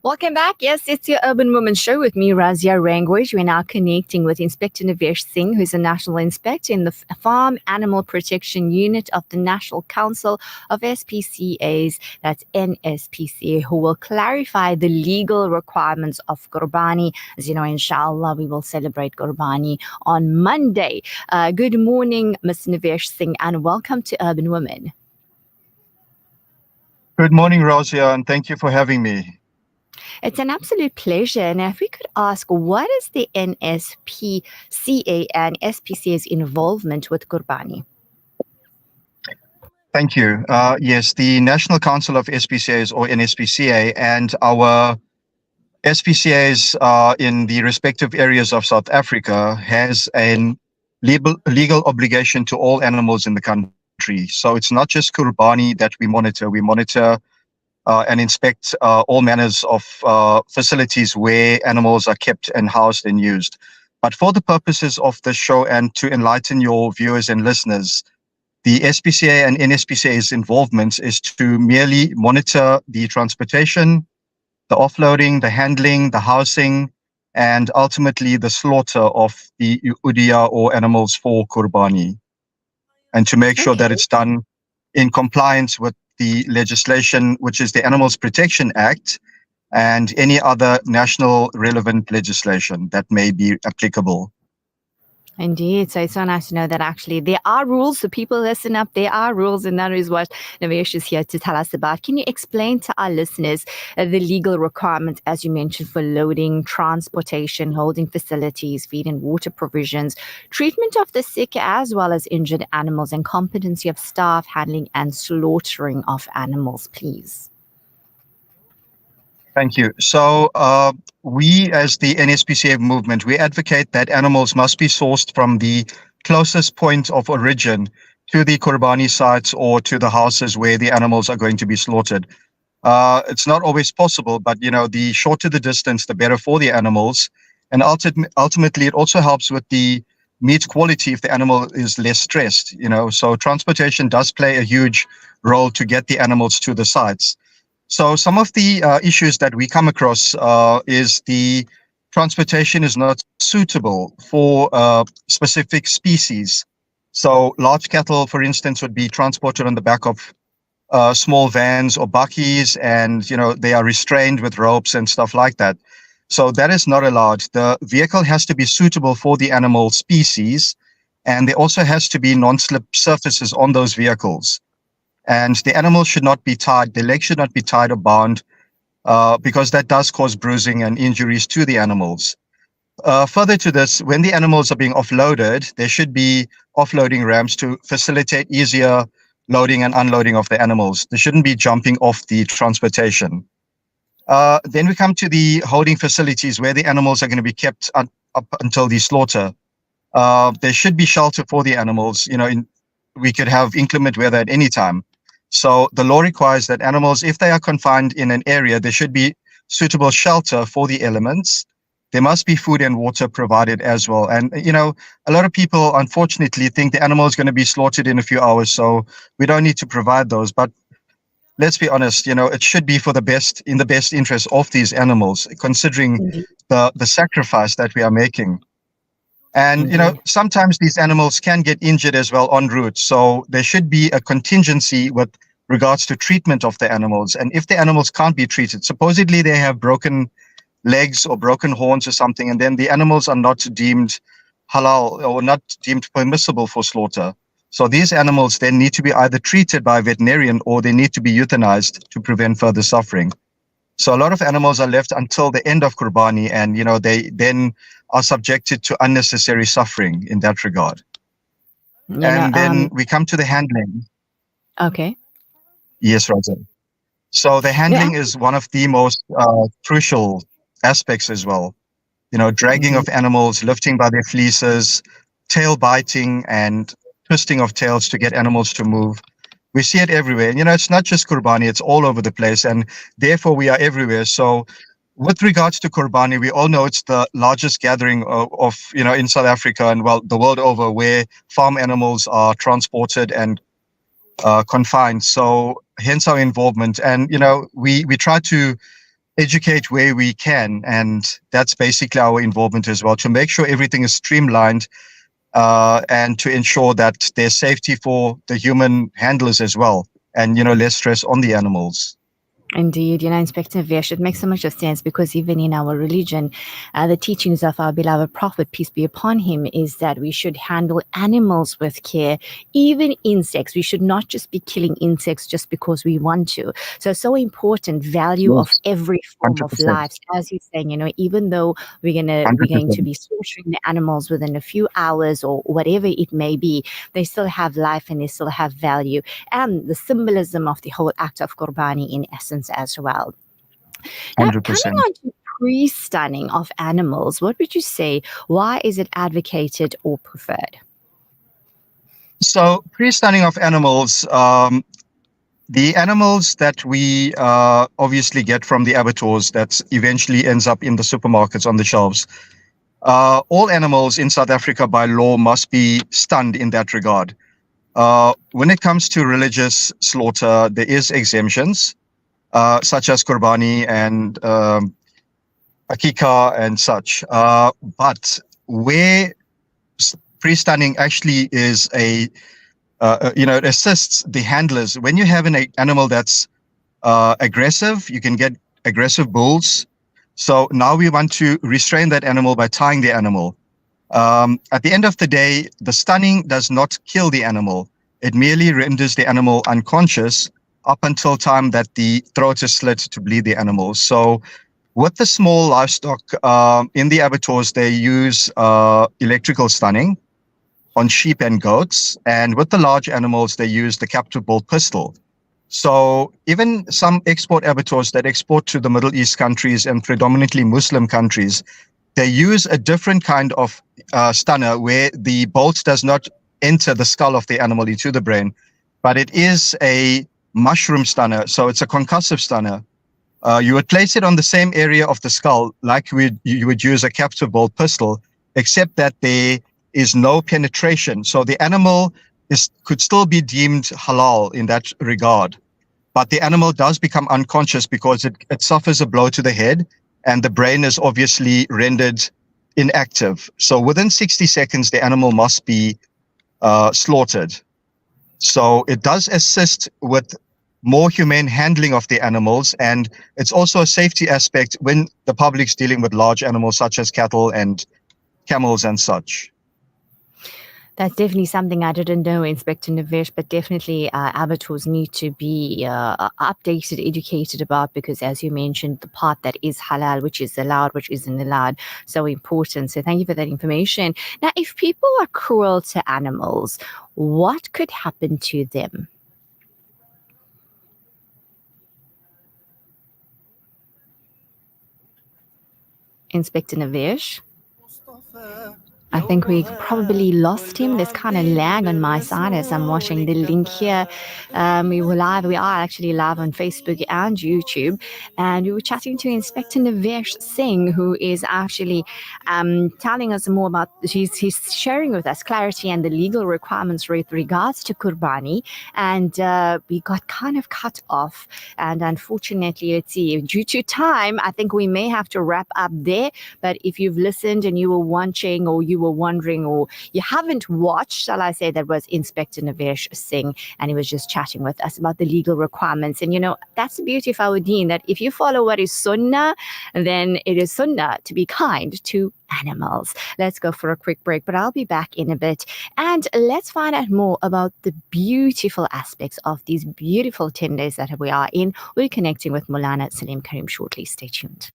Welcome back. Yes, it's your Urban Woman Show with me, Razia Rangwaj. We're now connecting with Inspector Navesh Singh, who's a National Inspector in the Farm Animal Protection Unit of the National Council of SPCAs, that's NSPCA, who will clarify the legal requirements of Qurbani. As you know, inshallah, we will celebrate Qurbani on Monday. Good morning, Ms. Navesh Singh, and welcome to Urban Woman. Good morning, Razia, and thank you for having me. It's an absolute pleasure. Now, if we could ask, what is the NSPCA and SPCA's involvement with Qurbani? Thank you. Yes, the National Council of SPCAs, or NSPCA, and our SPCAs in the respective areas of South Africa has a legal obligation to all animals in the country. So it's not just Qurbani that we monitor. We monitor and inspect all manners of facilities where animals are kept and housed and used. But for the purposes of the show and to enlighten your viewers and listeners, the SPCA and NSPCA's involvement is to merely monitor the transportation, the offloading, the handling, the housing, and ultimately the slaughter of the udhiyah or animals for Qurbani, and to make sure that it's done in compliance with the legislation, which is the Animals Protection Act, and any other national relevant legislation that may be applicable. Indeed. So it's so nice to know that actually there are rules. So people listen up, there are rules, and that is what Navesh is here to tell us about. Can you explain to our listeners the legal requirements, as you mentioned, for loading, transportation, holding facilities, feed and water provisions, treatment of the sick as well as injured animals, and competency of staff, handling and slaughtering of animals, please? Thank you. So we, as the NSPCA movement, we advocate that animals must be sourced from the closest point of origin to the Qurbani sites or to the houses where the animals are going to be slaughtered. It's not always possible, but the shorter the distance, the better for the animals. And ultimately, it also helps with the meat quality if the animal is less stressed. So transportation does play a huge role to get the animals to the sites. So some of the issues that we come across is the transportation is not suitable for specific species. So large cattle, for instance, would be transported on the back of small vans or bakkies, and they are restrained with ropes and stuff like that. So that is not allowed. The vehicle has to be suitable for the animal species, and there also has to be non-slip surfaces on those vehicles. And the animal should not be tied, the leg should not be tied or bound, because that does cause bruising and injuries to the animals. Further to this, when the animals are being offloaded, there should be offloading ramps to facilitate easier loading and unloading of the animals. They shouldn't be jumping off the transportation. Then we come to the holding facilities where the animals are going to be kept up until the slaughter. There should be shelter for the animals. We could have inclement weather at any time. So the law requires that animals, if they are confined in an area, there should be suitable shelter for the elements. There must be food and water provided as well. And, a lot of people, unfortunately, think the animal is going to be slaughtered in a few hours, so we don't need to provide those. But let's be honest, it should be in the best interest of these animals, considering the sacrifice that we are making. And, sometimes these animals can get injured as well en route. So there should be a contingency with regards to treatment of the animals. And if the animals can't be treated, supposedly they have broken legs or broken horns or something, and then the animals are not deemed halal or not deemed permissible for slaughter. So these animals then need to be either treated by a veterinarian or they need to be euthanized to prevent further suffering. So a lot of animals are left until the end of Qurbani, and they then are subjected to unnecessary suffering in that regard. Then we come to the handling. Okay. Yes, Raja. So the handling is one of the most crucial aspects as well. Dragging of animals, lifting by their fleeces, tail biting and twisting of tails to get animals to move. We see it everywhere. And, it's not just Qurbani, it's all over the place. And therefore, we are everywhere. So with regards to Qurbani, we all know it's the largest gathering of in South Africa and, well, the world over, where farm animals are transported and confined. So hence our involvement. And, we try to educate where we can. And that's basically our involvement as well, to make sure everything is streamlined and to ensure that there's safety for the human handlers as well, and, less stress on the animals. Indeed, Inspector Navesh, it makes so much of sense because even in our religion, the teachings of our beloved Prophet, peace be upon him, is that we should handle animals with care, even insects. We should not just be killing insects just because we want to. So important value of every form 100%. of life. As you're saying, even though we're going to be slaughtering the animals within a few hours or whatever it may be, they still have life and they still have value. And the symbolism of the whole act of Qurbani in essence as well. Now, 100%. coming on to pre-stunning of animals, what would you say? Why is it advocated or preferred? So pre-stunning of animals, the animals that we obviously get from the abattoirs that eventually ends up in the supermarkets on the shelves, all animals in South Africa by law must be stunned in that regard. When it comes to religious slaughter, there is exemptions, such as Qurbani and Akika and such. But where pre-stunning actually is it assists the handlers. When you have an animal that's aggressive, you can get aggressive bulls. So now we want to restrain that animal by tying the animal. At the end of the day, the stunning does not kill the animal. It merely renders the animal unconscious up until time that the throat is slit to bleed the animal. So with the small livestock in the abattoirs, they use electrical stunning on sheep and goats. And with the large animals, they use the captive bolt pistol. So even some export abattoirs that export to the Middle East countries and predominantly Muslim countries, they use a different kind of stunner where the bolt does not enter the skull of the animal into the brain, but it is a mushroom stunner. So it's a concussive stunner. You would place it on the same area of the skull like you would use a captive bolt pistol, except that there is no penetration. So the animal could still be deemed halal in that regard. But the animal does become unconscious because it suffers a blow to the head and the brain is obviously rendered inactive. So within 60 seconds, the animal must be slaughtered. So it does assist with more humane handling of the animals. And it's also a safety aspect when the public's dealing with large animals such as cattle and camels and such. That's definitely something I didn't know, Inspector Navesh, but definitely abattoirs need to be updated, educated about, because as you mentioned, the part that is halal, which is allowed, which isn't allowed, so important. So thank you for that information. Now, if people are cruel to animals, what could happen to them? Inspector Navesh? I think we probably lost him. There's kind of lag on my side as I'm watching the link here. We are actually live on Facebook and YouTube. And we were chatting to Inspector Navesh Singh, who is actually telling us more about, he's sharing with us clarity and the legal requirements with regards to Qurbani. And we got kind of cut off. And unfortunately, let's see, due to time, I think we may have to wrap up there. But if you've listened and you were watching or you were wondering or you haven't watched, shall I say, that was Inspector Navesh Singh, and he was just chatting with us about the legal requirements. And that's the beauty of our deen, that if you follow what is sunnah, then it is sunnah to be kind to animals. Let's go for a quick break, but I'll be back in a bit. And let's find out more about the beautiful aspects of these beautiful 10 days that we are in. We're connecting with Maulana Salim Karim shortly. Stay tuned.